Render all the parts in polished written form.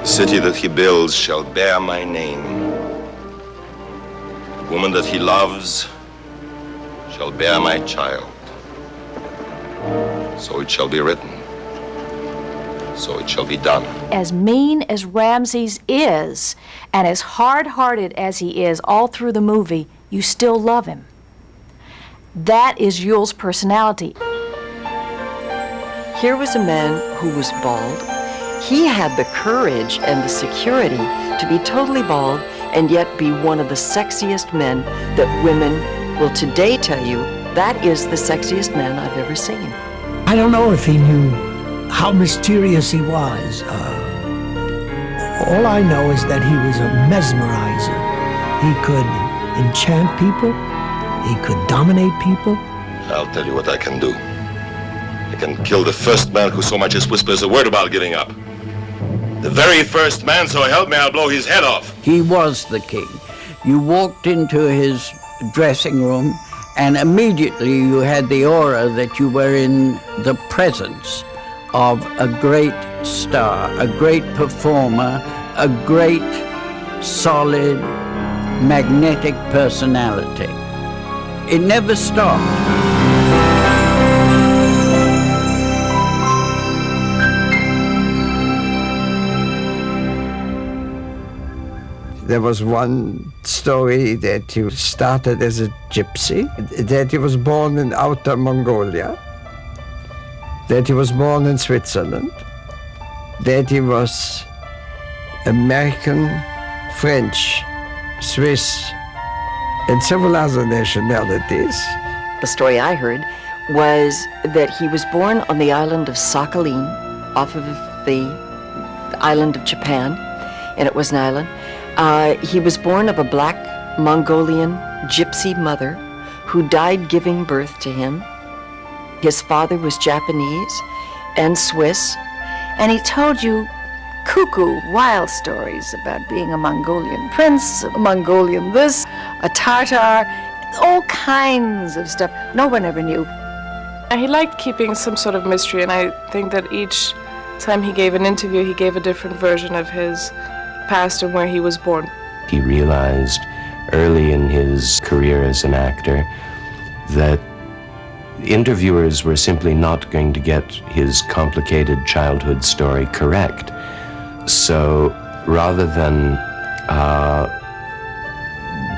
The city that he builds shall bear my name. The woman that he loves shall bear my child. So it shall be written. So it shall be done. As mean as Ramses is, and as hard-hearted as he is all through the movie, you still love him. That is Yule's personality. Here was a man who was bald. He had the courage and the security to be totally bald and yet be one of the sexiest men that women will today tell you, that is the sexiest man I've ever seen. I don't know if he knew how mysterious he was. All I know is that he was a mesmerizer. He could enchant people. He could dominate people. I'll tell you what I can do. I can kill the first man who so much as whispers a word about giving up. The very first man, so help me, I'll blow his head off. He was the king. You walked into his dressing room and immediately you had the aura that you were in the presence of a great star, a great performer, a great, solid, magnetic personality. It never stopped. There was one story that he started as a gypsy, that he was born in Outer Mongolia, that he was born in Switzerland, that he was American, French, Swiss, and several other nationalities. The story I heard was that he was born on the island of Sakhalin, off of the island of Japan, and it was an island. He was born of a black Mongolian gypsy mother who died giving birth to him. His father was Japanese and Swiss, and he told you cuckoo, wild stories about being a Mongolian prince, a Mongolian this, a Tartar, all kinds of stuff. No one ever knew. He liked keeping some sort of mystery, and I think that each time he gave an interview, he gave a different version of his past and where he was born. He realized early in his career as an actor that interviewers were simply not going to get his complicated childhood story correct. So rather than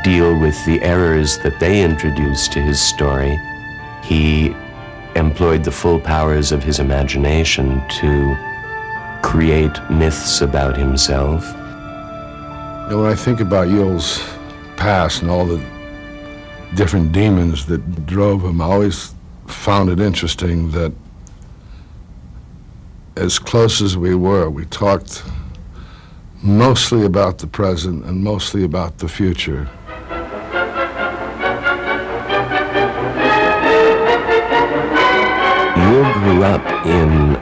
deal with the errors that they introduced to his story, he employed the full powers of his imagination to create myths about himself. You know, when I think about Yule's past and all the different demons that drove him, I always found it interesting that as close as we were, we talked mostly about the present and mostly about the future. Yule grew up in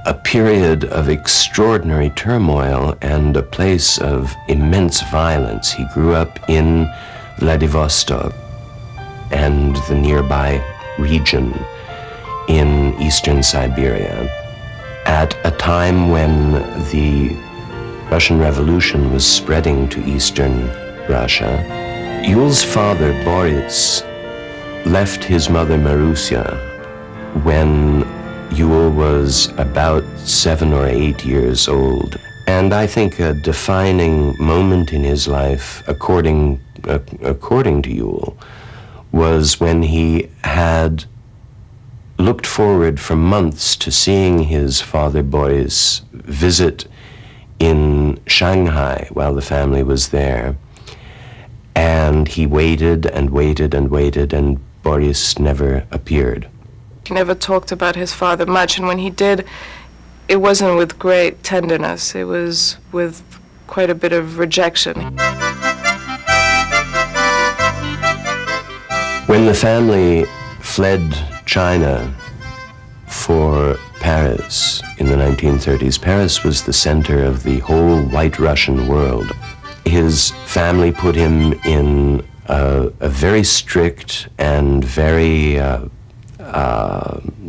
a period of extraordinary turmoil and a place of immense violence. He grew up in Vladivostok and the nearby region in eastern Siberia at a time when the Russian Revolution was spreading to eastern Russia. Yule's father, Boris, left his mother, Marusia, when Yule was about 7 or 8 years old. And I think a defining moment in his life, according to Yule, was when he had looked forward for months to seeing his father Boris visit in Shanghai while the family was there. And he waited and waited and waited, and Boris never appeared. He never talked about his father much, and when he did, it wasn't with great tenderness. It was with quite a bit of rejection. When the family fled China for Paris in the 1930s, Paris was the center of the whole white Russian world. His family put him in a very strict and very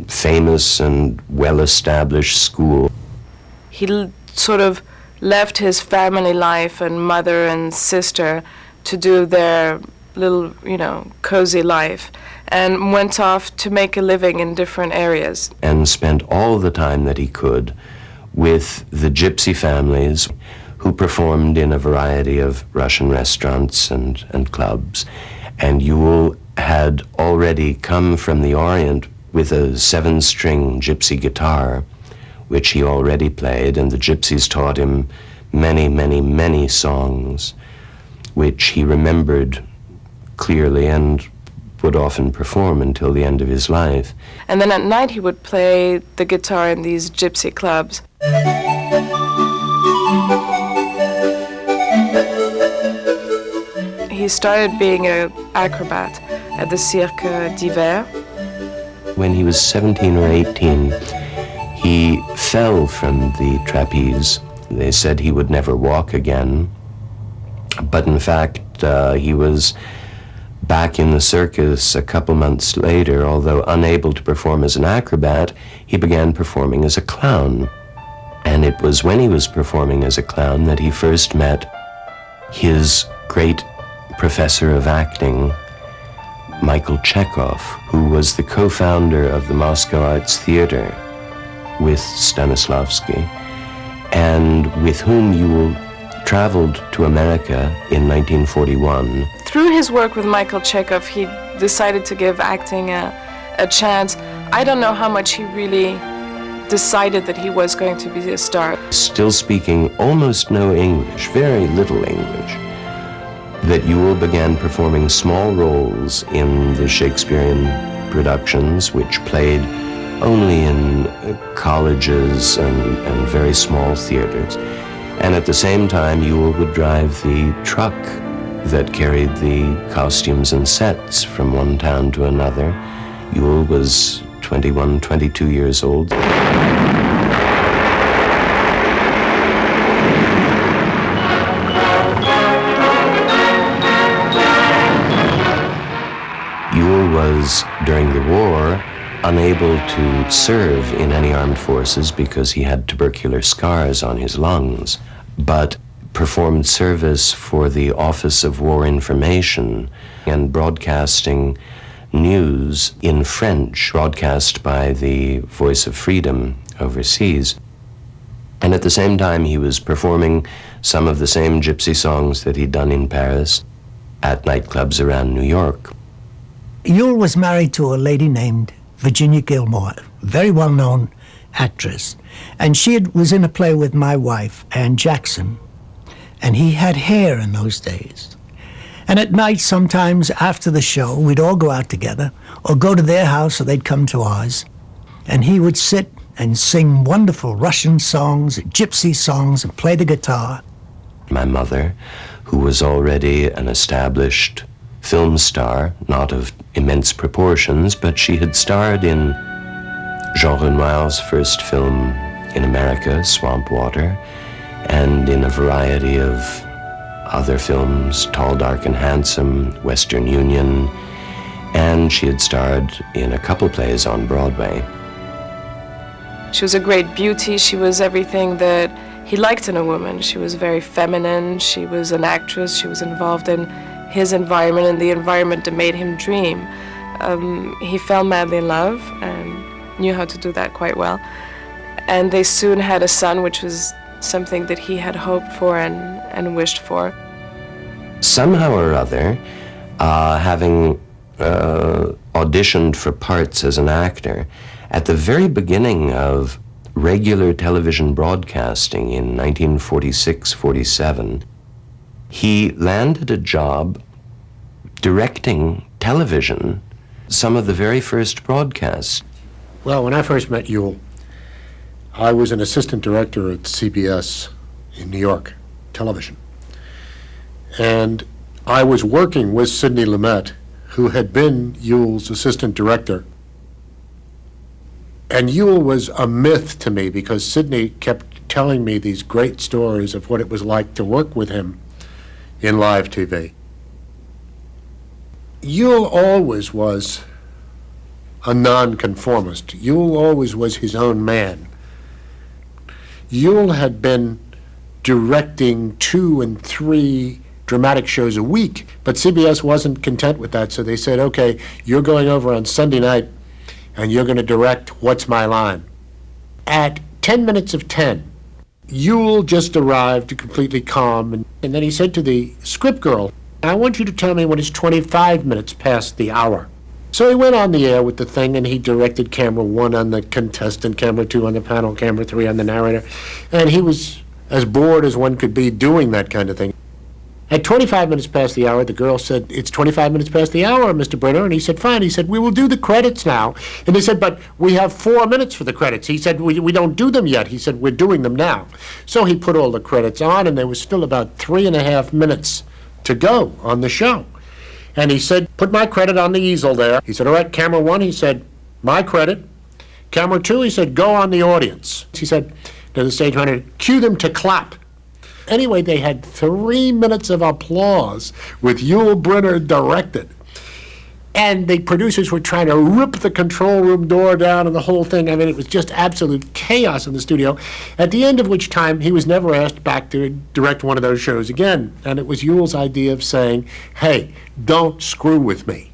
famous and well-established school. He sort of left his family life and mother and sister to do their little, cozy life, and went off to make a living in different areas. And spent all the time that he could with the gypsy families who performed in a variety of Russian restaurants and clubs. And Yule had already come from the Orient with a 7-string gypsy guitar, which he already played, and the gypsies taught him many, many, many songs, which he remembered clearly and would often perform until the end of his life. And then at night he would play the guitar in these gypsy clubs. He started being an acrobat at the Cirque d'Hiver. When he was 17 or 18, he fell from the trapeze. They said he would never walk again, but in fact, he was back in the circus a couple months later. Although unable to perform as an acrobat, he began performing as a clown. And it was when he was performing as a clown that he first met his great professor of acting, Michael Chekhov, who was the co-founder of the Moscow Arts Theater with Stanislavski, and with whom Yule traveled to America in 1941. Through his work with Michael Chekhov, he decided to give acting a chance. I don't know how much he really decided that he was going to be a star. Still speaking almost no English, very little English, that Yule began performing small roles in the Shakespearean productions, which played only in colleges and very small theaters. And at the same time, Yule would drive the truck that carried the costumes and sets from one town to another. Yule was 21, 22 years old. Yule was, during the war, unable to serve in any armed forces because he had tubercular scars on his lungs, but performed service for the Office of War Information and broadcasting news in French, broadcast by the Voice of Freedom overseas. And at the same time, he was performing some of the same gypsy songs that he'd done in Paris at nightclubs around New York. Yule was married to a lady named Virginia Gilmore, a very well-known actress. And she was in a play with my wife, Ann Jackson. And he had hair in those days. And at night, sometimes after the show, we'd all go out together, or go to their house, or they'd come to ours. And he would sit and sing wonderful Russian songs, gypsy songs, and play the guitar. My mother, who was already an established film star, not of immense proportions, but she had starred in Jean Renoir's first film in America, Swamp Water, and in a variety of other films, Tall, Dark and Handsome, Western Union, and she had starred in a couple plays on Broadway. She was a great beauty. She was everything that he liked in a woman. She was very feminine. She was an actress. She was involved in his environment and the environment that made him dream. He fell madly in love and knew how to do that quite well. And they soon had a son, which was something that he had hoped for and wished for. Somehow or other, having auditioned for parts as an actor, at the very beginning of regular television broadcasting in 1946-47, he landed a job directing television, some of the very first broadcasts. Well, when I first met Yule, I was an assistant director at CBS in New York, television. And I was working with Sidney Lumet, who had been Yule's assistant director. And Yule was a myth to me because Sidney kept telling me these great stories of what it was like to work with him in live TV. Yule always was a nonconformist. Yule always was his own man. Yule had been directing 2 and 3 dramatic shows a week. But CBS wasn't content with that, so they said, okay, you're going over on Sunday night and you're going to direct What's My Line. At 10 minutes of 10, Yule just arrived completely calm, and then he said to the script girl, I want you to tell me when it's 25 minutes past the hour. So he went on the air with the thing, and he directed camera 1 on the contestant, camera 2 on the panel, camera 3 on the narrator, and he was as bored as one could be doing that kind of thing. At 25 minutes past the hour, the girl said, it's 25 minutes past the hour, Mr. Brynner. And he said, fine. He said, we will do the credits now. And they said, but we have 4 minutes for the credits. He said, we don't do them yet. He said, we're doing them now. So he put all the credits on, and there was still about 3.5 minutes to go on the show. And he said, put my credit on the easel there. He said, all right, camera 1, he said, my credit. Camera 2, he said, go on the audience. He said to the stage manager, cue them to clap. Anyway, they had 3 minutes of applause with Yul Brynner directed. And the producers were trying to rip the control room door down and the whole thing. I mean, it was just absolute chaos in the studio, at the end of which time he was never asked back to direct one of those shows again. And it was Yul's idea of saying, hey, don't screw with me.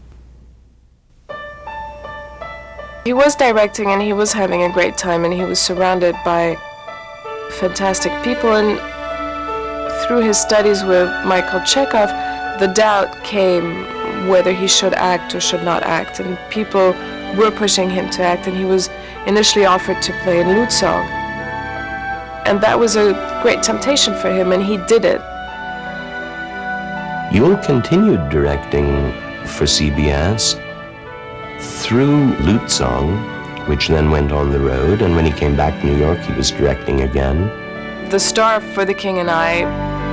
He was directing and he was having a great time, and he was surrounded by fantastic people. And through his studies with Michael Chekhov, the doubt came whether he should act or should not act, and people were pushing him to act, and he was initially offered to play in lute song. And that was a great temptation for him, and he did it. Yule continued directing for CBS through Lute Song, which then went on the road, and when he came back to New York, he was directing again. The star for The King and I,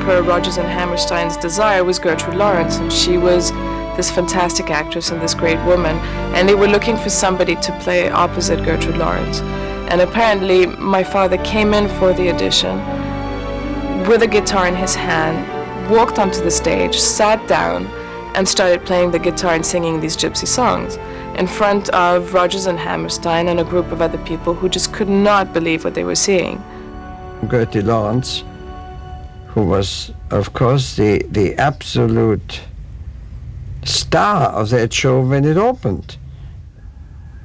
per Rodgers and Hammerstein's desire, was Gertrude Lawrence, and she was this fantastic actress and this great woman, and they were looking for somebody to play opposite Gertrude Lawrence. And apparently my father came in for the audition with a guitar in his hand, walked onto the stage, sat down, and started playing the guitar and singing these gypsy songs in front of Rodgers and Hammerstein and a group of other people who just could not believe what they were seeing. Gertie Lawrence, who was, of course, the absolute star of that show when it opened.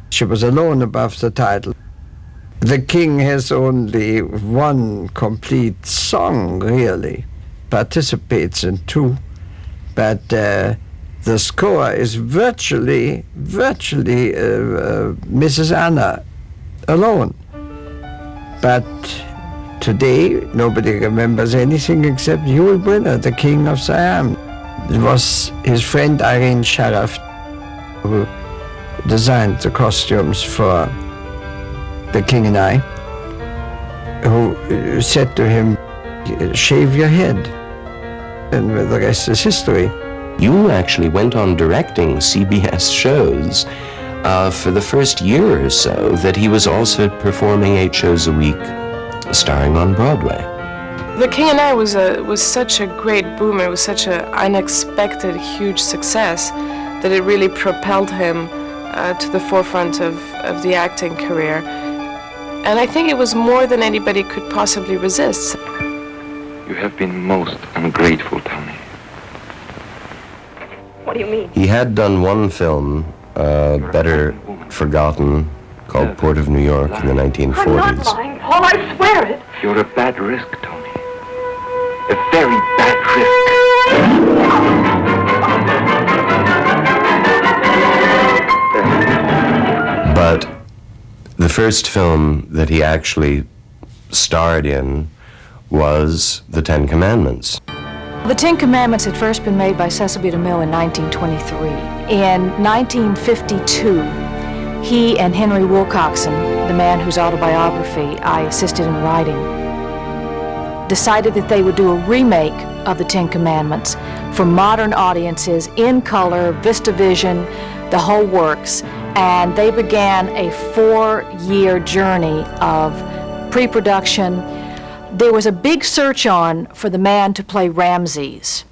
She was alone above the title. The King has only one complete song, really, participates in 2, but the score is virtually Mrs. Anna alone. But today, nobody remembers anything except Yul Brynner, the King of Siam. It was his friend Irene Sharaft who designed the costumes for The King and I, who said to him, shave your head, and the rest is history. Yule actually went on directing CBS shows for the first year or so that he was also performing 8 shows a week, starring on Broadway. The King and I was such a great boom. It was such an unexpected, huge success that it really propelled him to the forefront of the acting career. And I think it was more than anybody could possibly resist. You have been most ungrateful, Tony. What do you mean? He had done one film, better forgotten, called Port of New York in the 1940s. I'm not lying, Paul, I swear it. You're a bad risk, Tony. A very bad risk. But the first film that he actually starred in was The 10 Commandments. The Ten Commandments had first been made by Cecil B. DeMille in 1923. In 1952, he and Henry Wilcoxon, the man whose autobiography I assisted in writing, decided that they would do a remake of the Ten Commandments for modern audiences in color, VistaVision, the whole works. And they began a 4-year journey of pre-production. There was a big search on for the man to play Ramses.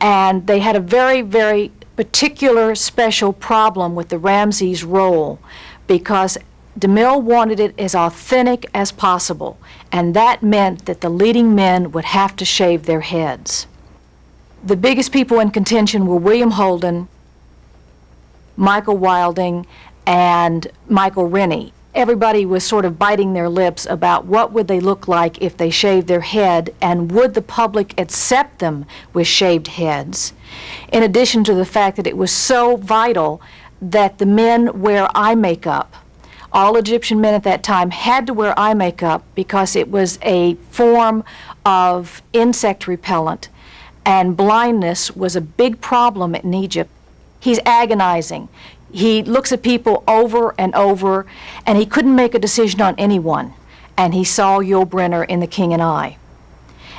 And they had a very, very particular special problem with the Ramses role, because DeMille wanted it as authentic as possible, and that meant that the leading men would have to shave their heads. The biggest people in contention were William Holden, Michael Wilding, and Michael Rennie. Everybody was sort of biting their lips about what would they look like if they shaved their head, and would the public accept them with shaved heads, in addition to the fact that it was so vital that the men wear eye makeup. All Egyptian men at that time had to wear eye makeup because it was a form of insect repellent, and blindness was a big problem in Egypt. He's agonizing. He looks at people over and over, and he couldn't make a decision on anyone. And he saw Yul Brynner in The King and I.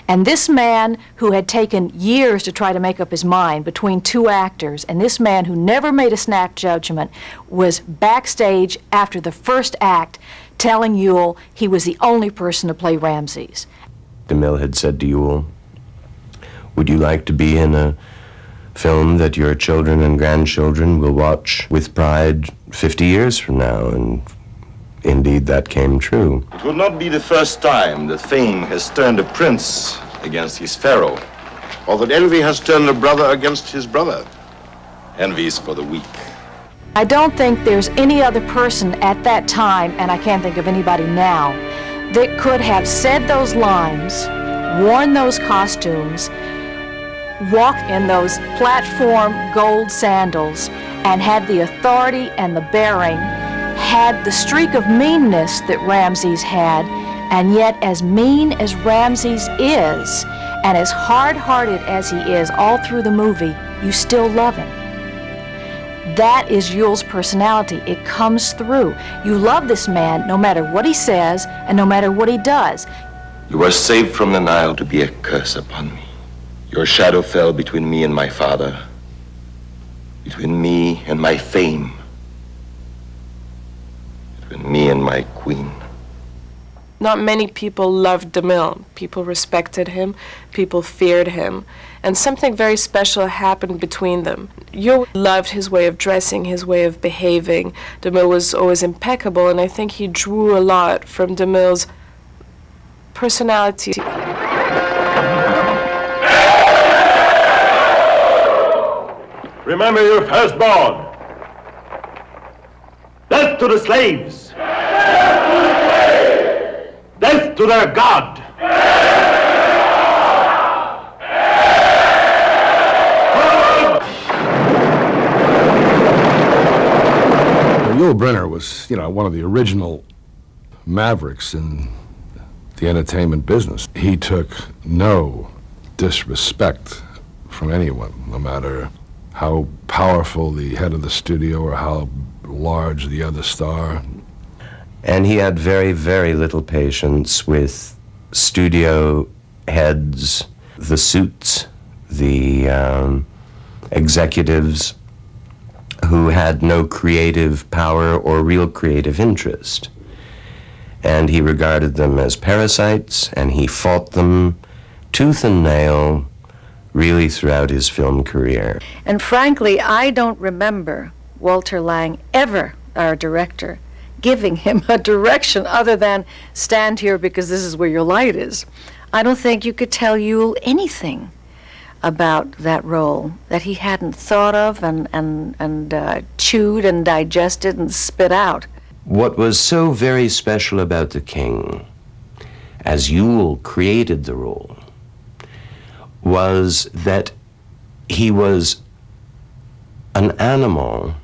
And this man who had taken years to try to make up his mind between two actors, and this man who never made a snap judgment, was backstage after the first act telling Yul he was the only person to play Ramses. DeMille had said to Yul, "Would you like to be in a film that your children and grandchildren will watch with pride 50 years from now?" And indeed, that came true. It will not be the first time that fame has turned a prince against his pharaoh, or that envy has turned a brother against his brother. Envy is for the weak. I don't think there's any other person at that time, and I can't think of anybody now, that could have said those lines, worn those costumes, walked in those platform gold sandals, and had the authority and the bearing, had the streak of meanness that Ramses had, and yet as mean as Ramses is, and as hard-hearted as he is all through the movie, you still love him. That is Yul's personality. It comes through. You love this man no matter what he says and no matter what he does. You were saved from the Nile to be a curse upon me. Your shadow fell between me and my father, between me and my fame, between me and my queen. Not many people loved DeMille. People respected him, people feared him, and something very special happened between them. Yul loved his way of dressing, his way of behaving. DeMille was always impeccable, and I think he drew a lot from DeMille's personality. Remember your firstborn. Death to the slaves. Death to their God. Yul Brynner was, one of the original mavericks in the entertainment business. He took no disrespect from anyone, no matter how powerful the head of the studio or how large the other star. And he had very, very little patience with studio heads, the suits, the executives who had no creative power or real creative interest. And he regarded them as parasites, and he fought them tooth and nail really throughout his film career. And frankly, I don't remember Walter Lang ever, our director, giving him a direction other than stand here because this is where your light is. I don't think you could tell Yul anything about that role that he hadn't thought of and chewed and digested and spit out. What was so very special about The King, as Yul created the role, was that he was an animal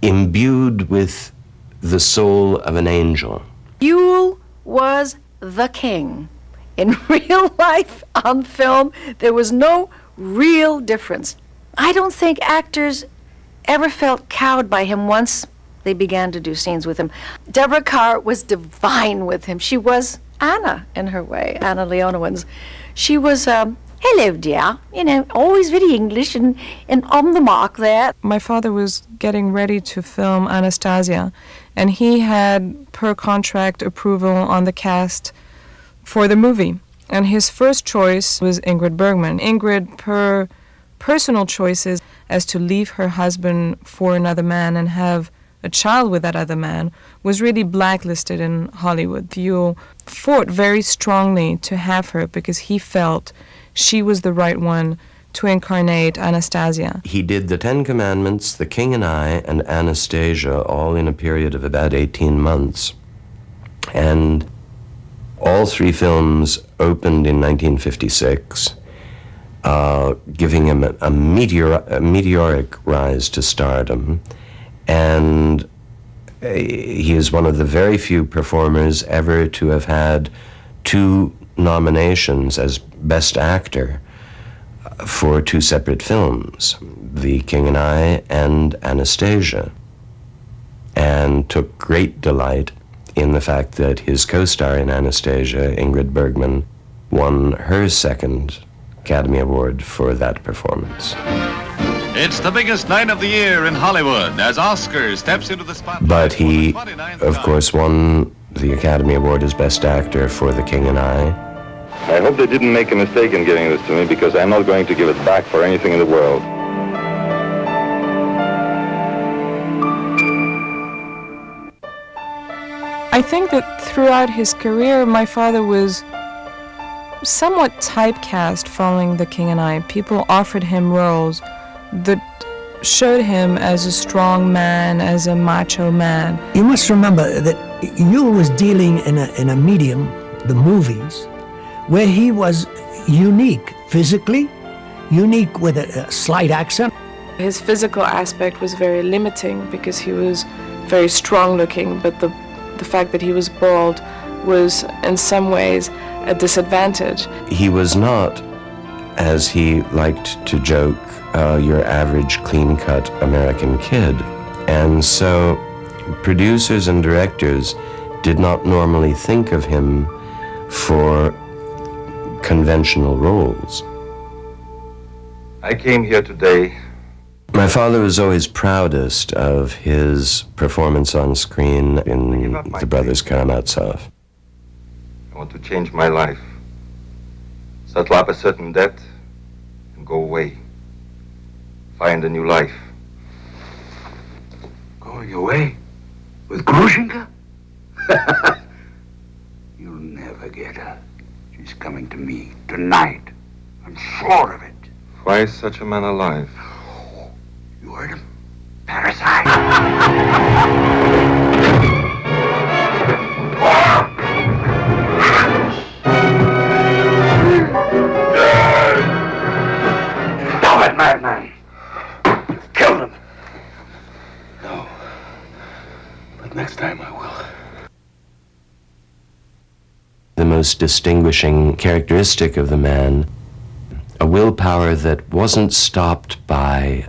imbued with the soul of an angel. Yul was the king. In real life, on film, there was no real difference. I don't think actors ever felt cowed by him once they began to do scenes with him. Deborah Carr was divine with him. She was Anna in her way, Anna Leonowens. She was, hello dear, always very English and on the mark there. My father was getting ready to film Anastasia, and he had per contract approval on the cast for the movie. And his first choice was Ingrid Bergman. Ingrid, per personal choices, as to leave her husband for another man and have a child with that other man, was really blacklisted in Hollywood. Yule fought very strongly to have her because he felt she was the right one to incarnate Anastasia. He did the Ten Commandments, The King and I, and Anastasia, all in a period of about 18 months. And all three films opened in 1956, giving him a meteoric rise to stardom. And he is one of the very few performers ever to have had 2 nominations as Best Actor for 2 separate films, The King and I and Anastasia, and took great delight in the fact that his co-star in Anastasia, Ingrid Bergman, won her 2nd Academy Award for that performance. It's the biggest night of the year in Hollywood as Oscar steps into the spotlight. But he, of course, won the Academy Award as Best Actor for The King and I. I hope they didn't make a mistake in giving this to me, because I'm not going to give it back for anything in the world. I think that throughout his career, my father was somewhat typecast following The King and I. People offered him roles that showed him as a strong man, as a macho man. You must remember that Yule was dealing in a medium, the movies, where he was unique, physically, unique with a slight accent. His physical aspect was very limiting because he was very strong looking, but the fact that he was bald was in some ways a disadvantage. He was not, as he liked to joke, your average clean-cut American kid. And so producers and directors did not normally think of him for conventional roles. I came here today. My father was always proudest of his performance on screen in The Brothers Karamazov. I want to change my life. Settle up a certain debt and go away. Find a new life. Going away? With Grushenka? You'll never get her. She's coming to me tonight. I'm sure of it. Why is such a man alive? You heard him? Parasite. Stop it, madman. You've killed him. No. But next time I will. The most distinguishing characteristic of the man, a willpower that wasn't stopped by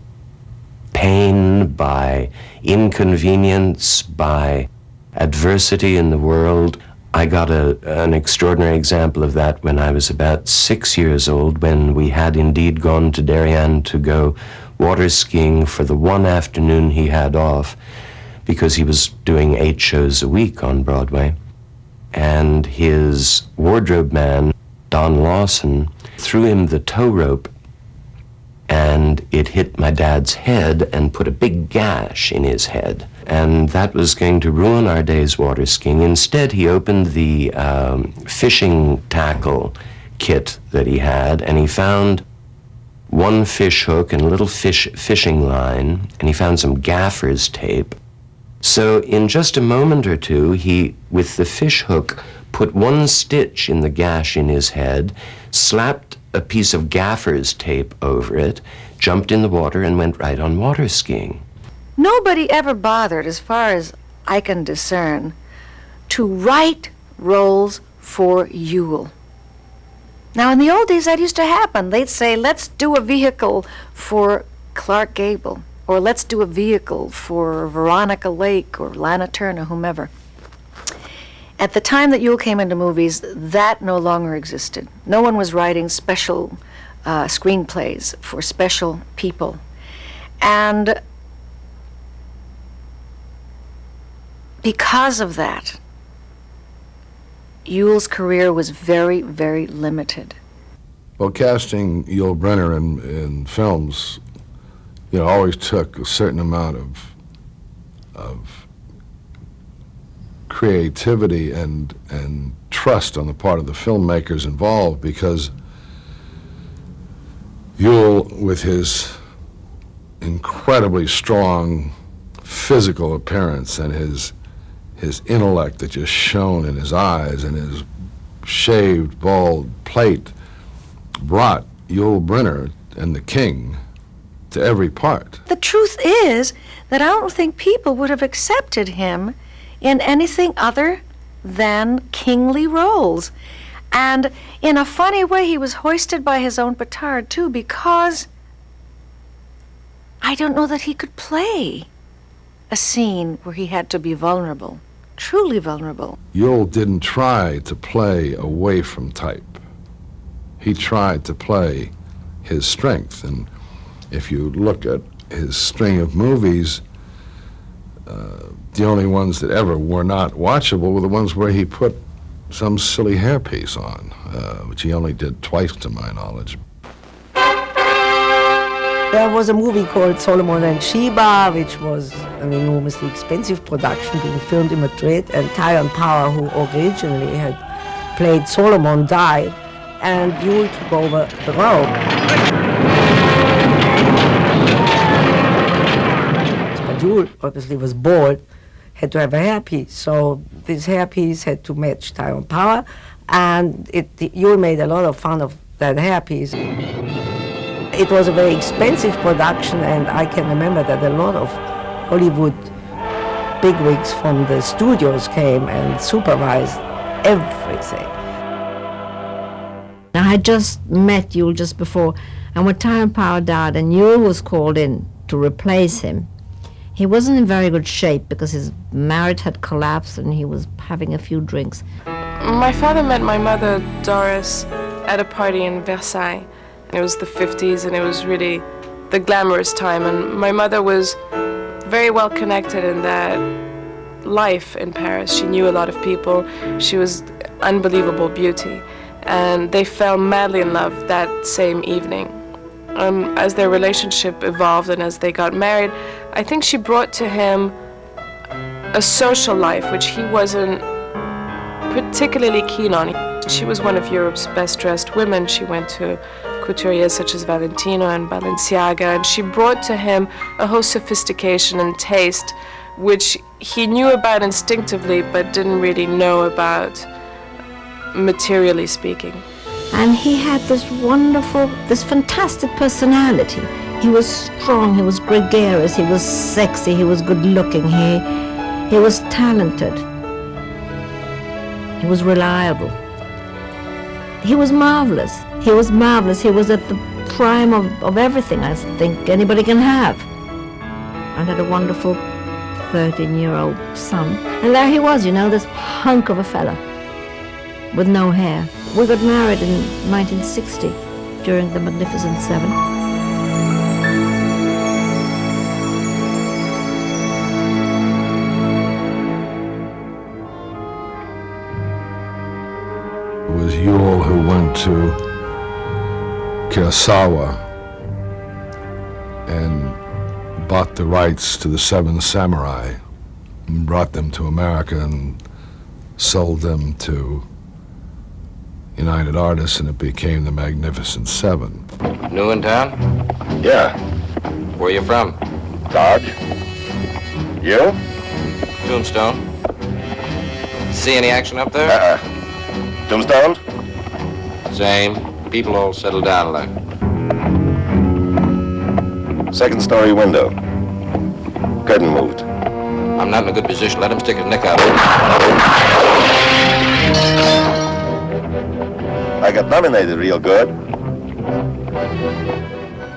pain, by inconvenience, by adversity in the world. I got an extraordinary example of that when I was about 6 years old, when we had indeed gone to Darien to go water skiing for the one afternoon he had off, because he was doing 8 shows a week on Broadway. And his wardrobe man, Don Lawson, threw him the tow rope, and it hit my dad's head and put a big gash in his head. And that was going to ruin our day's water skiing. Instead, he opened the fishing tackle kit that he had, and he found one fish hook and a little fishing line, and he found some gaffer's tape. So in just a moment or two, he, with the fish hook, put one stitch in the gash in his head, slapped a piece of gaffer's tape over it, jumped in the water, and went right on water skiing. Nobody ever bothered, as far as I can discern, to write roles for Yule. Now, in the old days, that used to happen. They'd say, let's do a vehicle for Clark Gable, or let's do a vehicle for Veronica Lake or Lana Turner, whomever. At the time that Yule came into movies, that no longer existed. No one was writing special screenplays for special people. And because of that, Yule's career was very, very limited. Well, casting Yul Brynner in films, always took a certain amount of creativity and trust on the part of the filmmakers involved, because Yule, with his incredibly strong physical appearance and his intellect that just shone in his eyes and his shaved, bald plate, brought Yul Brynner and the king to every part. The truth is that I don't think people would have accepted him in anything other than kingly roles. And in a funny way, he was hoisted by his own petard, too, because I don't know that he could play a scene where he had to be vulnerable, truly vulnerable. Yule didn't try to play away from type. He tried to play his strength. And if you look at his string of movies, the only ones that ever were not watchable were the ones where he put some silly hairpiece on, which he only did twice to my knowledge. There was a movie called Solomon and Sheba, which was an enormously expensive production being filmed in Madrid, and Tyrone Power, who originally had played Solomon, died, and Yule took over the role. But Yule obviously was bald, had to have a hairpiece, so this hairpiece had to match Tyrone Power, and Yule made a lot of fun of that hairpiece. It was a very expensive production, and I can remember that a lot of Hollywood bigwigs from the studios came and supervised everything. I had just met Yule just before, and when Tyrone Power died and Yule was called in to replace him, he wasn't in very good shape because his marriage had collapsed and he was having a few drinks. My father met my mother, Doris, at a party in Versailles. It was the 50s, and it was really the glamorous time, and my mother was very well connected in that life in Paris. She knew a lot of people. She was unbelievable beauty, and they fell madly in love that same evening. As their relationship evolved and as they got married, I think she brought to him a social life which he wasn't particularly keen on. She was one of Europe's best-dressed women. She went to couturiers such as Valentino and Balenciaga, and she brought to him a whole sophistication and taste which he knew about instinctively but didn't really know about materially speaking. And he had this wonderful, this fantastic personality. He was strong, he was gregarious, he was sexy, he was good-looking, he was talented, he was reliable. He was marvelous. He was marvelous. He was at the prime of everything I think anybody can have. And had a wonderful 13-year-old son. And there he was, you know, this hunk of a fella with no hair. We got married in 1960 during the Magnificent Seven. It was Yule who went to Kurosawa and bought the rights to the Seven Samurai and brought them to America and sold them to United Artists, and it became the Magnificent Seven. New in town? Yeah. Where you from? Dodge. You? Tombstone. See any action up there? Tombstone? Same. People all settled down a lot. Second story window. Curtain moved. I'm not in a good position. Let him stick his neck out. I got nominated real good.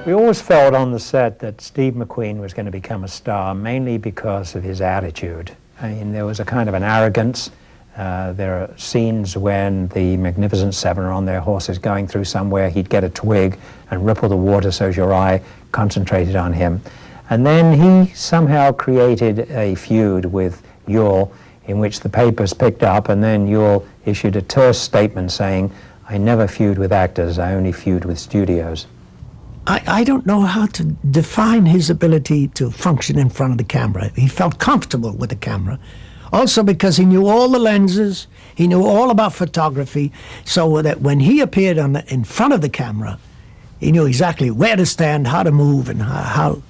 We always felt on the set that Steve McQueen was going to become a star, mainly because of his attitude. I mean, there was a kind of an arrogance. There are scenes when the Magnificent Seven are on their horses going through somewhere. He'd get a twig and ripple the water so your eye concentrated on him. And then he somehow created a feud with Yule, in which the papers picked up, and then Yule issued a terse statement saying, "I never feud with actors, I only feud with studios." I don't know how to define his ability to function in front of the camera. He felt comfortable with the camera. Also because he knew all the lenses, he knew all about photography, so that when he appeared in front of the camera, he knew exactly where to stand, how to move, and how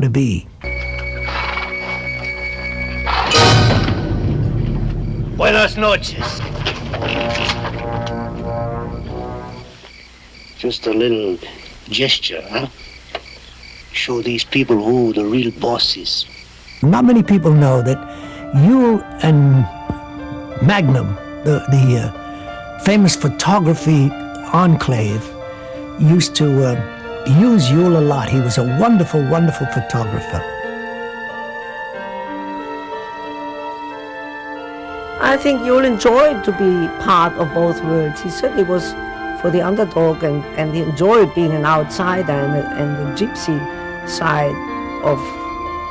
to be. Buenas noches. Just a little gesture, huh? Show these people who the real boss is. Not many people know that Yule and Magnum, the famous photography enclave, used to use Yule a lot. He was a wonderful, wonderful photographer. I think Yule enjoyed to be part of both worlds. He certainly was for the underdog, and he enjoyed being an outsider and the gypsy side of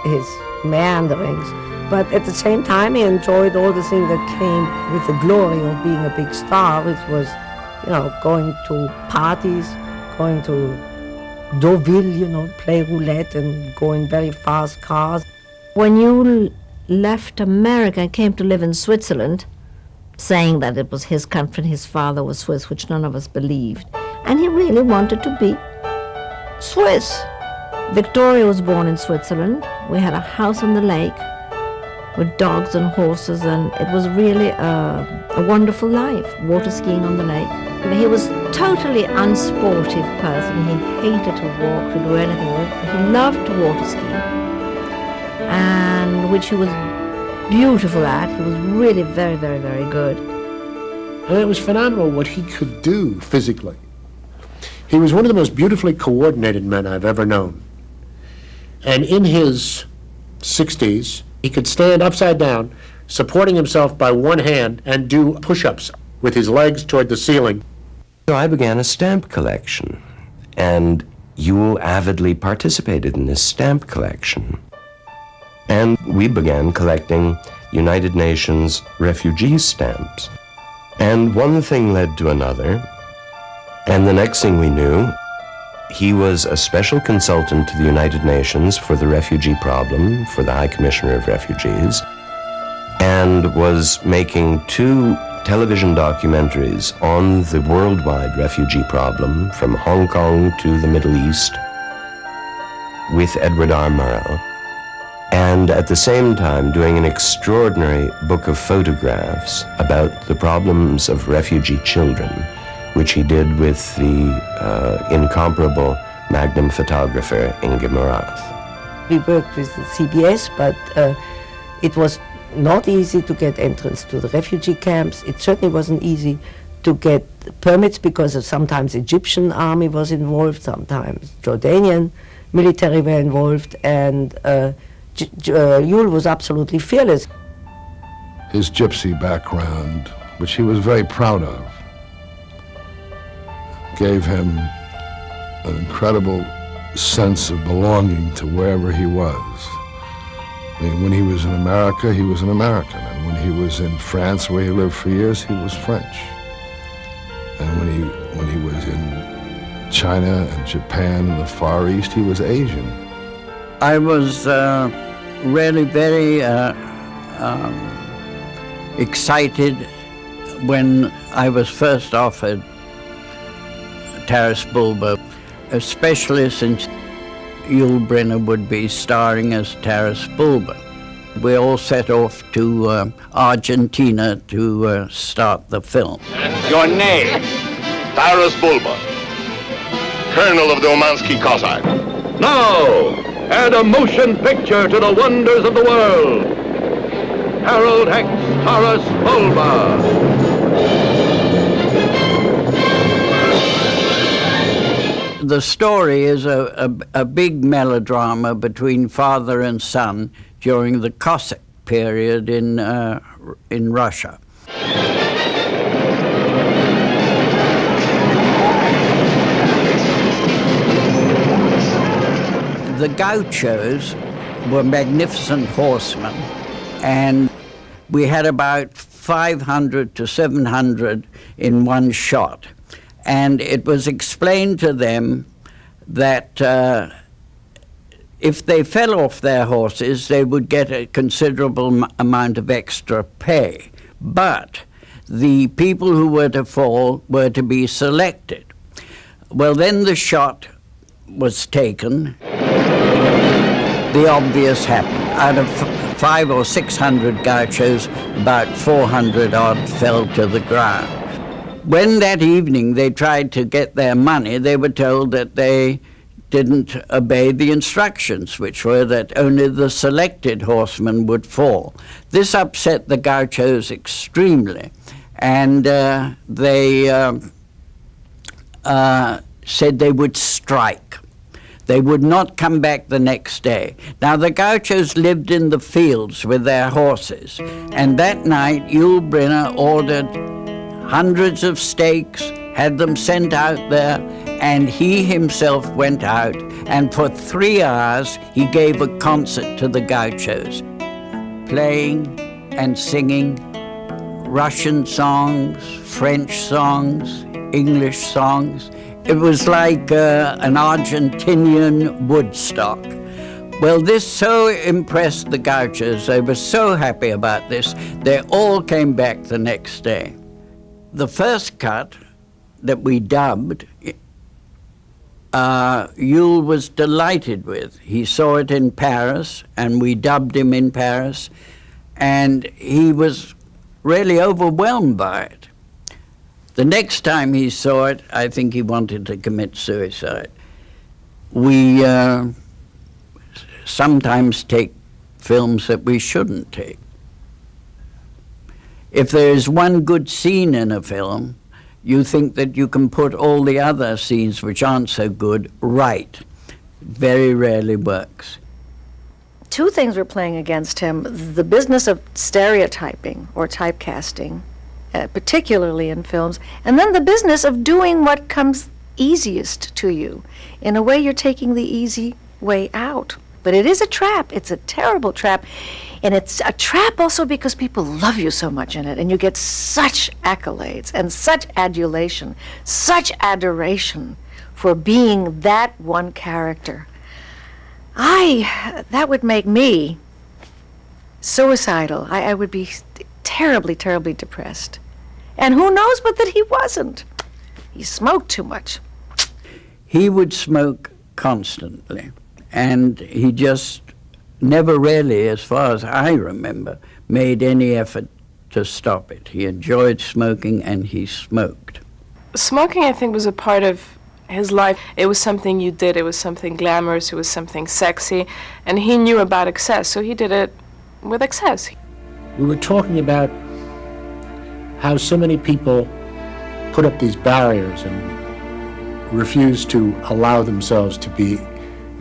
his meanderings. But at the same time, he enjoyed all the things that came with the glory of being a big star, which was, going to parties, going to Deauville, play roulette and go in very fast cars. When you left America and came to live in Switzerland, saying that it was his country and his father was Swiss, which none of us believed, and he really wanted to be Swiss. Victoria was born in Switzerland. We had a house on the lake with dogs and horses, and it was really a wonderful life, water skiing on the lake. He was totally unsportive person. He hated to walk, to do anything. He loved to water ski, and which he was beautiful at. He was really very, very, very good. And it was phenomenal what he could do physically. He was one of the most beautifully coordinated men I've ever known. And in his 60s, he could stand upside down, supporting himself by one hand, and do push-ups with his legs toward the ceiling. So I began a stamp collection, and Yule avidly participated in this stamp collection. And we began collecting United Nations refugee stamps. And one thing led to another, and the next thing we knew, he was a special consultant to the United Nations for the refugee problem, for the High Commissioner of Refugees, and was making 2 television documentaries on the worldwide refugee problem from Hong Kong to the Middle East with Edward R. Murrow, and at the same time doing an extraordinary book of photographs about the problems of refugee children, which he did with the incomparable Magnum photographer Inge Morath. We worked with the CBS, but it was not easy to get entrance to the refugee camps. It certainly wasn't easy to get permits because of sometimes Egyptian army was involved, sometimes Jordanian military were involved, and Yule was absolutely fearless. His gypsy background, which he was very proud of, gave him an incredible sense of belonging to wherever he was. I mean, when he was in America, he was an American, and when he was in France, where he lived for years, he was French. And when he was in China and Japan and the Far East, he was Asian. I was really very excited when I was first offered Taras Bulba, especially since Yul Brynner would be starring as Taras Bulba. We all set off to Argentina to start the film. Your name? Taras Bulba, Colonel of the Omansky Cossack. Now, add a motion picture to the wonders of the world. Harold Hecht's Taras Bulba. The story is a big melodrama between father and son during the Cossack period in Russia. The gauchos were magnificent horsemen, and we had about 500 to 700 in one shot. And it was explained to them that if they fell off their horses, they would get a considerable amount of extra pay. But the people who were to fall were to be selected. Well, then the shot was taken. The obvious happened. Out of 500 or 600 gauchos, about 400 odd fell to the ground. When that evening they tried to get their money, they were told that they didn't obey the instructions, which were that only the selected horsemen would fall. This upset the gauchos extremely, and they said they would strike. They would not come back the next day. Now, the gauchos lived in the fields with their horses, and that night Brynner ordered hundreds of steaks, had them sent out there, and he himself went out, and for 3 hours he gave a concert to the gauchos, playing and singing Russian songs, French songs, English songs. It was like an Argentinian Woodstock. Well, this so impressed the gauchos. They were so happy about this. They all came back the next day. The first cut that we dubbed, Yule was delighted with. He saw it in Paris, and we dubbed him in Paris, and he was really overwhelmed by it. The next time he saw it, I think he wanted to commit suicide. We sometimes take films that we shouldn't take. If there is one good scene in a film, you think that you can put all the other scenes which aren't so good right. Very rarely works. Two things were playing against him: the business of stereotyping or typecasting, particularly in films, and then the business of doing what comes easiest to you. In a way, you're taking the easy way out. But it is a trap. It's a terrible trap. And it's a trap also because people love you so much in it, and you get such accolades and such adulation, such adoration for being that one character. That would make me suicidal. I would be terribly, terribly depressed. And who knows but that he wasn't. He smoked too much. He would smoke constantly, and he just never really, as far as I remember, made any effort to stop it. He enjoyed smoking, and he smoked. Smoking, I think, was a part of his life. It was something you did. It was something glamorous. It was something sexy. And he knew about excess, so he did it with excess. We were talking about how so many people put up these barriers and refuse to allow themselves to be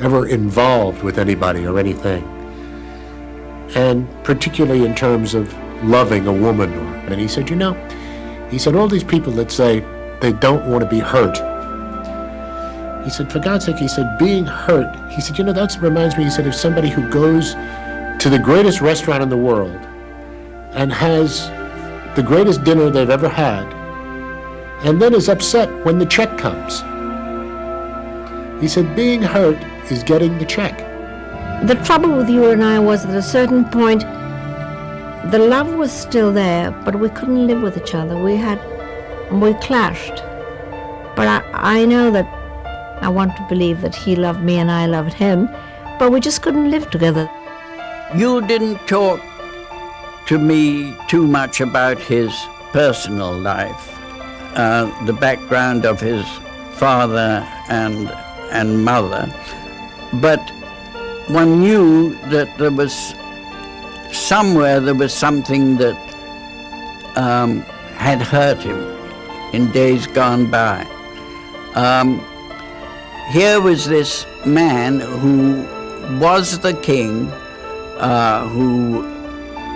ever involved with anybody or anything. And particularly in terms of loving a woman. And he said, all these people that say they don't want to be hurt. He said, for God's sake, he said, being hurt. He said, that reminds me, he said, of somebody who goes to the greatest restaurant in the world and has the greatest dinner they've ever had, and then is upset when the check comes. He said, being hurt is getting the check. The trouble with you and I was at a certain point, the love was still there, but we couldn't live with each other. We clashed. But I know that I want to believe that he loved me and I loved him, but we just couldn't live together. You didn't talk to me too much about his personal life, the background of his father and mother, but one knew that there was something that had hurt him in days gone by. Here was this man who was the king, who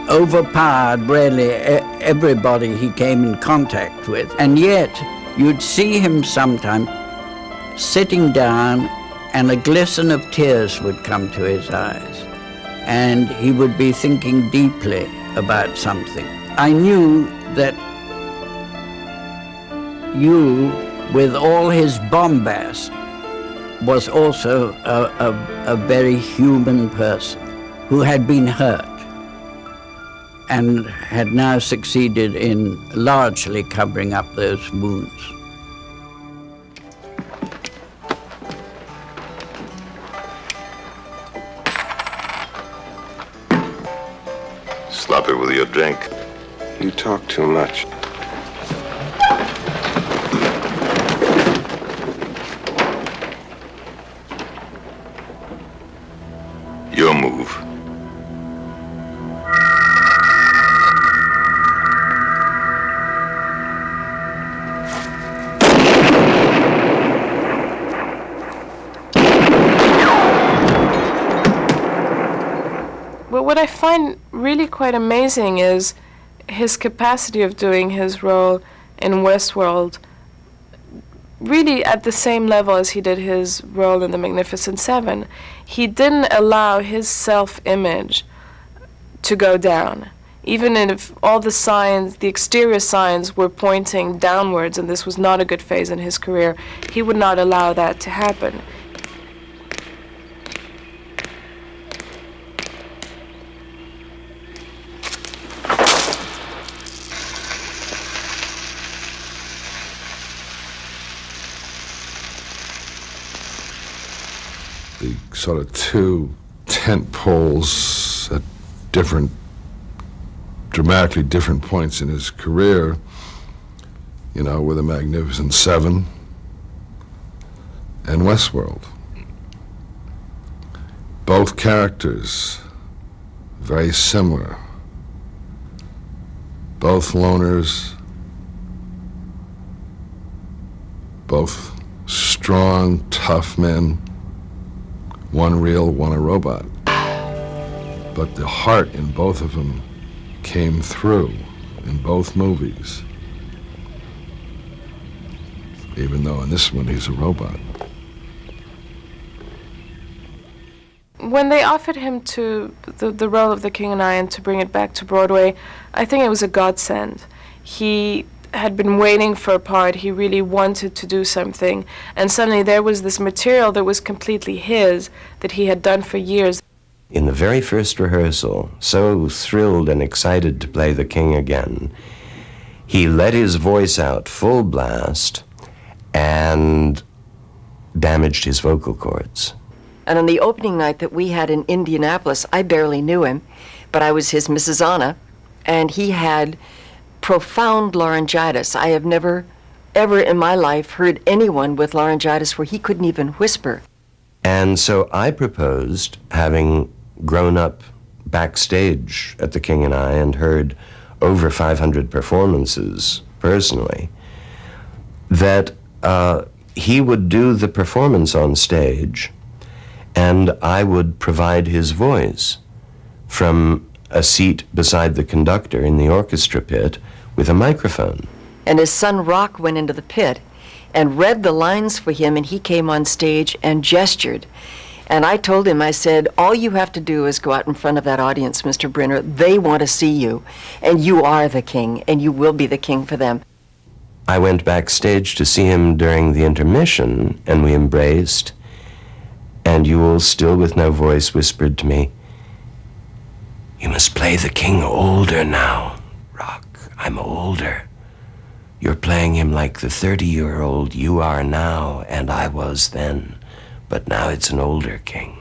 overpowered really everybody he came in contact with, and yet you'd see him sometimes sitting down, and a glisten of tears would come to his eyes, and he would be thinking deeply about something. I knew that you, with all his bombast, was also a very human person who had been hurt and had now succeeded in largely covering up those wounds. Stop it with your drink. You talk too much. Your move. But what I find really quite amazing is his capacity of doing his role in Westworld really at the same level as he did his role in The Magnificent Seven. He didn't allow his self-image to go down. Even if all the signs, the exterior signs were pointing downwards and this was not a good phase in his career, he would not allow that to happen. The sort of two tent poles at dramatically different points in his career, you know, were The Magnificent Seven and Westworld. Both characters very similar. Both loners, both strong, tough men. One real, one a robot. But the heart in both of them came through in both movies. Even though in this one he's a robot. When they offered him to the role of the King and I and to bring it back to Broadway, I think it was a godsend. He had been waiting for a part, he really wanted to do something, and suddenly there was this material that was completely his, that he had done for years. In the very first rehearsal, so thrilled and excited to play the king again, he let his voice out full blast and damaged his vocal cords. And on the opening night that we had in Indianapolis, I barely knew him, but I was his Mrs. Anna, and he had profound laryngitis. I have never, ever in my life heard anyone with laryngitis where he couldn't even whisper. And so I proposed, having grown up backstage at The King and I and heard over 500 performances personally, that he would do the performance on stage and I would provide his voice from a seat beside the conductor in the orchestra pit with a microphone. And his son Rock went into the pit and read the lines for him, and he came on stage and gestured. And I told him, I said, all you have to do is go out in front of that audience, Mr. Brynner. They want to see you, and you are the king, and you will be the king for them. I went backstage to see him during the intermission, and we embraced, and Yule, still with no voice, whispered to me, "You must play the king older now, Rock. I'm older. You're playing him like the 30-year-old you are now, and I was then. But now it's an older king."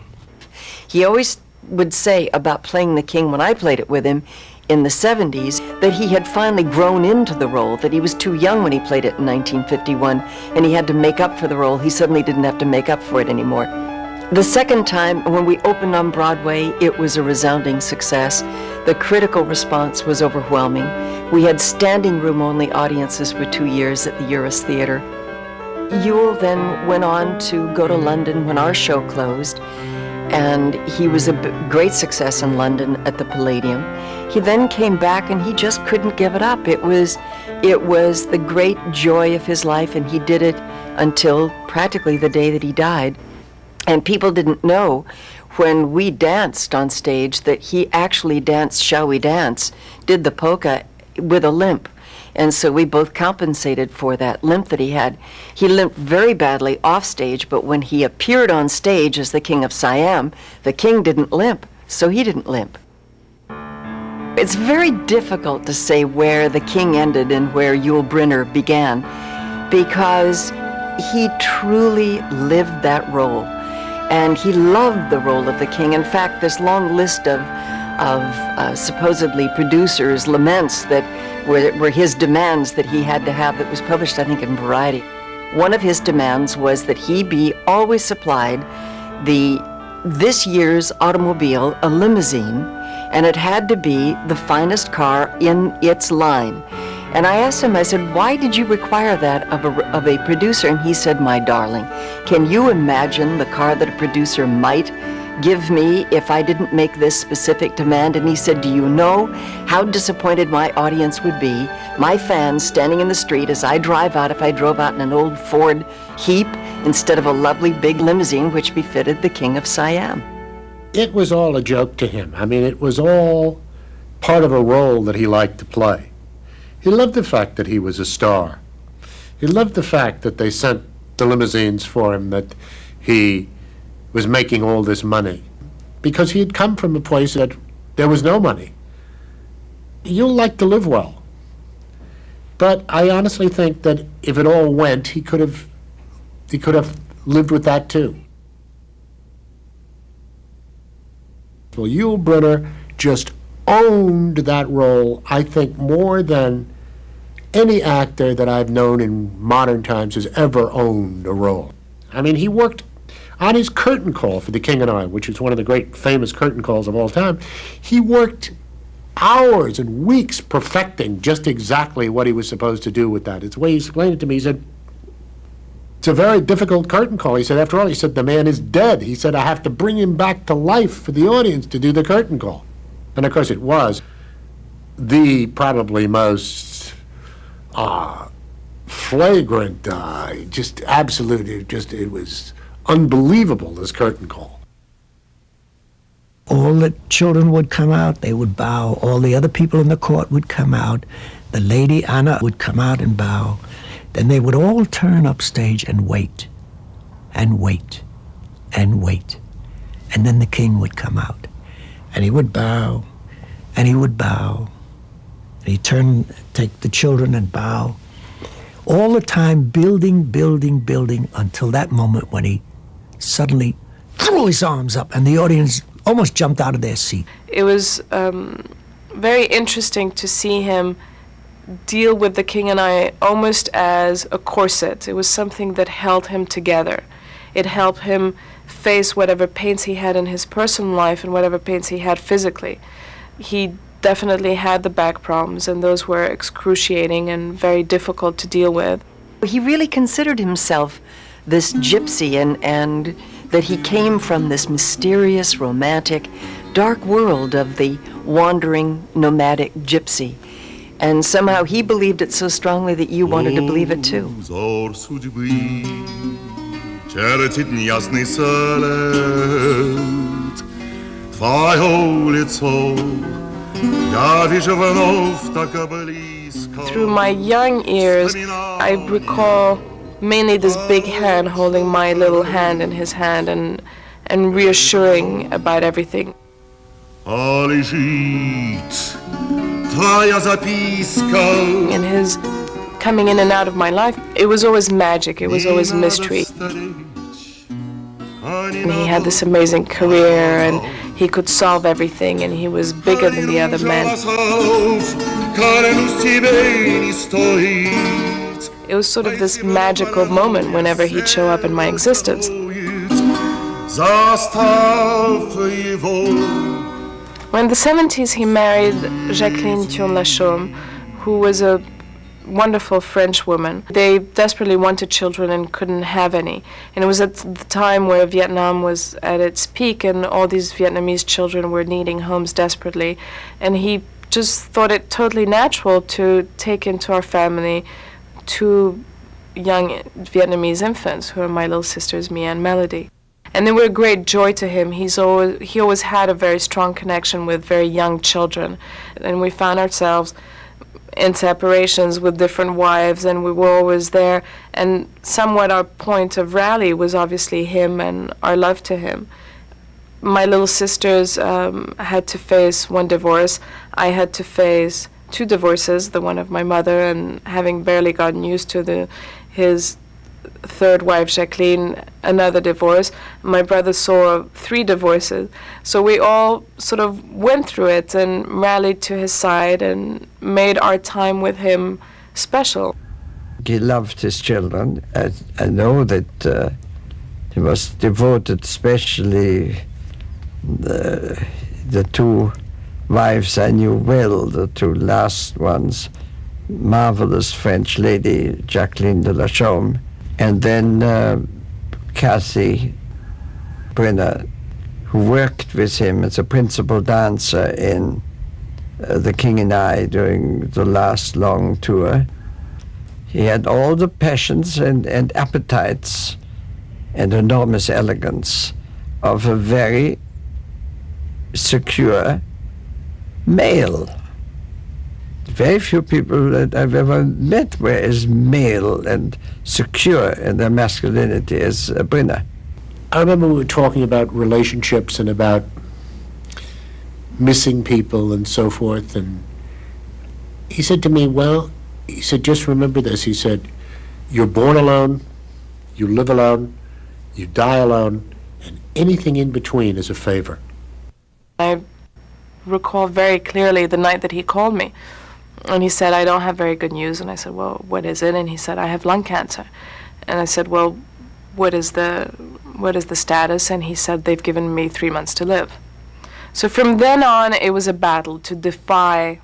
He always would say about playing the king when I played it with him in the 70s that he had finally grown into the role, that he was too young when he played it in 1951, and he had to make up for the role. He suddenly didn't have to make up for it anymore. The second time, when we opened on Broadway, it was a resounding success. The critical response was overwhelming. We had standing room only audiences for 2 years at the Eurus Theater. Yule then went on to go to London when our show closed, and he was a great success in London at the Palladium. He then came back and he just couldn't give it up. It was the great joy of his life, and he did it until practically the day that he died. And people didn't know when we danced on stage that he actually danced Shall We Dance, did the polka with a limp. And so we both compensated for that limp that he had. He limped very badly off stage, but when he appeared on stage as the King of Siam, the king didn't limp, so he didn't limp. It's very difficult to say where the king ended and where Yul Brynner began, because he truly lived that role. And he loved the role of the king. In fact, this long list of supposedly producers' laments that were his demands that he had to have, that was published, I think, in Variety. One of his demands was that he be always supplied this year's automobile, a limousine, and it had to be the finest car in its line. And I asked him, I said, why did you require that of a producer? And he said, my darling, can you imagine the car that a producer might give me if I didn't make this specific demand? And he said, do you know how disappointed my audience would be, my fans standing in the street as I drive out, if I drove out in an old Ford Heap instead of a lovely big limousine which befitted the King of Siam. It was all a joke to him. I mean, it was all part of a role that he liked to play. He loved the fact that he was a star. He loved the fact that they sent the limousines for him, that he was making all this money, because he had come from a place that there was no money. You'll like to live well. But I honestly think that if it all went, he could have lived with that too. Well, Yul Brynner just owned that role, I think, more than any actor that I've known in modern times has ever owned a role. I mean, he worked on his curtain call for The King and I, which is one of the great famous curtain calls of all time. He worked hours and weeks perfecting just exactly what he was supposed to do with that. It's the way he explained it to me. He said, it's a very difficult curtain call. He said, after all, he said, the man is dead. He said, I have to bring him back to life for the audience to do the curtain call. And of course it was the probably most flagrant, just absolute, it was unbelievable, this curtain call. All the children would come out, they would bow. All the other people in the court would come out. The Lady Anna would come out and bow. Then they would all turn upstage and wait, and wait, and wait. And then the king would come out, and he would bow, and he would bow. And he'd take the children and bow. All the time building, building, building, until that moment when he suddenly threw his arms up, and the audience almost jumped out of their seat. It was very interesting to see him deal with the King and I almost as a corset. It was something that held him together. It helped him face whatever pains he had in his personal life and whatever pains he had physically. He definitely had the back problems, and those were excruciating and very difficult to deal with. He really considered himself this gypsy, and that he came from this mysterious, romantic, dark world of the wandering, nomadic gypsy. And somehow he believed it so strongly that you wanted to believe it too. Through my young years, I recall mainly this big hand holding my little hand in his hand and reassuring about everything. In his coming in and out of my life, it was always magic, it was always mystery. And he had this amazing career, and he could solve everything, and he was bigger than the other men. It was sort of this magical moment whenever he'd show up in my existence. When in the 70s he married Jacqueline Thion-Lachaume, who was a wonderful French woman. They desperately wanted children and couldn't have any. And it was at the time where Vietnam was at its peak, and all these Vietnamese children were needing homes desperately. And he just thought it totally natural to take into our family 2 young Vietnamese infants, who are my little sisters, Mia and Melody. And they were a great joy to him. He always had a very strong connection with very young children. And we found ourselves in separations with different wives, and we were always there. And somewhat our point of rally was obviously him and our love to him. My little sisters had to face one divorce. I had to face 2 divorces, the one of my mother, and having barely gotten used to his third wife, Jacqueline, another divorce. My brother saw 3 divorces. So we all sort of went through it and rallied to his side and made our time with him special. He loved his children. I know that he was devoted, especially the 2 wives I knew well, the 2 last ones, marvelous French lady, Jacqueline de la Chaume, and then Cathy Brynner, who worked with him as a principal dancer in The King and I during the last long tour. He had all the passions and appetites and enormous elegance of a very secure male. Very few people that I've ever met were as male and secure in their masculinity as Brynner. I remember we were talking about relationships and about missing people and so forth, and he said to me, well, he said, just remember this. He said, you're born alone, you live alone, you die alone, and anything in between is a favor. I recall very clearly the night that he called me. And he said, I don't have very good news. And I said, well, what is it? And he said, I have lung cancer. And I said, well, what is the status? And he said, they've given me 3 months to live. So from then on, it was a battle to defy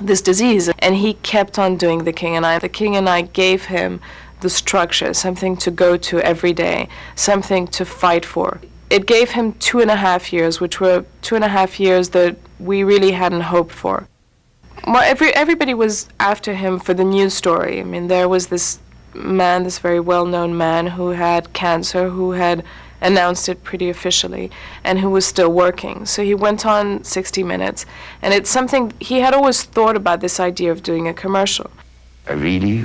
this disease. And he kept on doing The King and I. The King and I gave him the structure, something to go to every day, something to fight for. It gave him 2.5 years, which were 2.5 years that we really hadn't hoped for. Well, everybody was after him for the news story. I mean, there was this man, this very well-known man who had cancer, who had announced it pretty officially, and who was still working. So he went on 60 Minutes, and it's something, he had always thought about this idea of doing a commercial. I really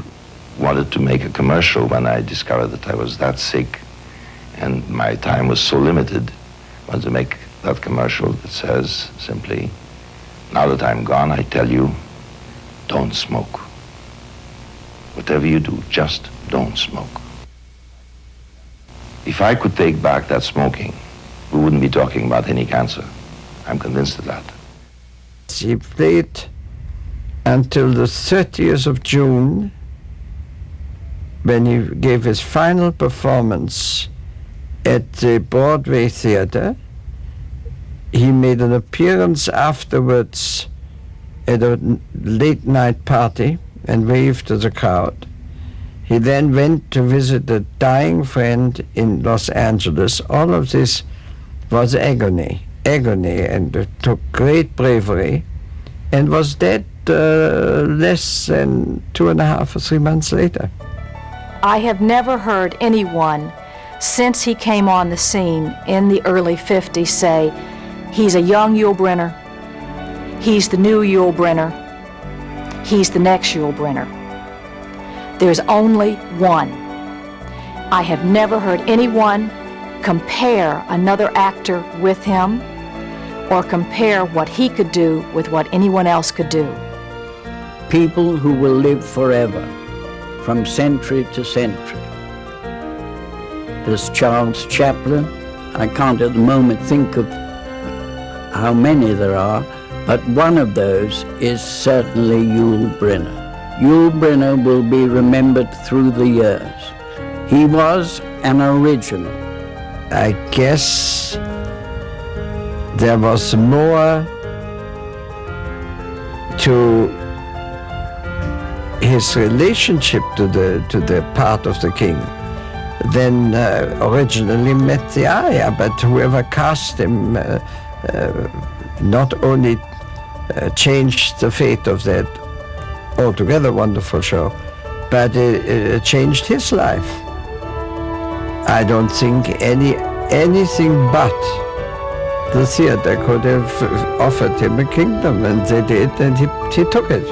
wanted to make a commercial when I discovered that I was that sick and my time was so limited. I wanted to make that commercial that says simply, now that I'm gone, I tell you, don't smoke. Whatever you do, just don't smoke. If I could take back that smoking, we wouldn't be talking about any cancer. I'm convinced of that. He played until the 30th of June, when he gave his final performance at the Broadway Theater. He made an appearance afterwards at a late night party and waved to the crowd. He then went to visit a dying friend in Los Angeles. All of this was agony, and it took great bravery, and was dead less than 2.5 or 3 months later. I have never heard anyone since he came on the scene in the early 50s say, he's a young Yul Brynner, he's the new Yul Brynner, he's the next Yul Brynner. There's only one. I have never heard anyone compare another actor with him or compare what he could do with what anyone else could do. People who will live forever, from century to century. There's Charles Chaplin. I can't at the moment think of how many there are, but one of those is certainly Yul Brynner. Yul Brynner will be remembered through the years. He was an original. I guess there was more to his relationship to the part of the king than originally met the eye, but whoever cast him not only changed the fate of that altogether wonderful show, but it changed his life. I don't think anything but the theater could have offered him a kingdom, and they did, and he took it.